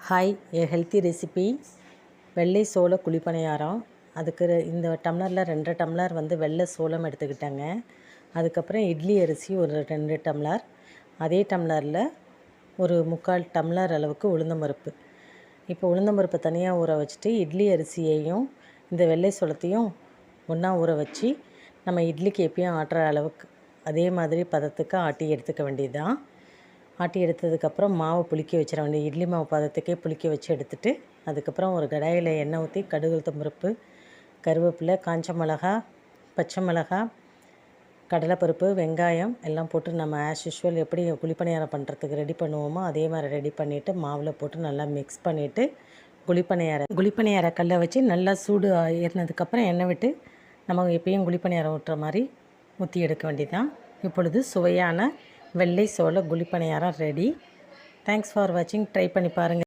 Hi, ஏ healthy recipe வெள்ளை சோள குழிப்பணியாரம். அதுக்கு இந்த டம்ளரில் 2 டம்ளர் வெள்ளை சோளம் எடுத்துக்கிட்டேங்க. அதுக்கப்புறம் இட்லி அரிசி ஒரு 2 டம்ளர், அதே டம்ளரில் ஒரு 3/4 டம்ளர் அளவுக்கு உளுந்தம்பருப்பு. இப்போ உளுந்தம்பருப்பை தனியாக ஊற வச்சுட்டு இட்லி அரிசியையும் இந்த வெள்ளை சோளத்தையும் ஒன்றா ஊற வச்சு நம்ம இட்லிக்கு எப்பயும் ஆட்டுற அளவுக்கு அதே மாதிரி பதத்துக்கு ஆட்டி எடுத்துக்க வேண்டியது தான். ஆட்டி எடுத்ததுக்கப்புறம் மாவு புளிக்க வச்சிட வேண்டிய இட்லி மாவு பதத்துக்கே புளிக்க வச்சு எடுத்துகிட்டு அதுக்கப்புறம் ஒரு கடாயில் எண்ணெய் ஊற்றி கடுகு உளுத்தம்பருப்பு, கருவேப்பிலை, காஞ்ச மிளகா, பச்சை மிளகா, கடலைப்பருப்பு, வெங்காயம் எல்லாம் போட்டு நம்ம ஆஸ் யூஷுவல் எப்படி குழிப்பணியாரம் பண்ணுறதுக்கு ரெடி பண்ணுவோமோ அதே மாதிரி ரெடி பண்ணிவிட்டு மாவில் போட்டு நல்லா மிக்ஸ் பண்ணிவிட்டு குழிப்பணியார கல்லை வச்சு நல்லா சூடு ஏறினதுக்கப்புறம் எண்ணெய் விட்டு நம்ம எப்பயும் குழிப்பணியாரம் ஊட்டுற மாதிரி ஊற்றி எடுக்க வேண்டியதான். இப்பொழுது சுவையான வெள்ளை சோள குழிப்பணியாரம் ரெடி. தேங்க்ஸ் ஃபார் வாட்சிங். ட்ரை பண்ணி பாருங்கள்.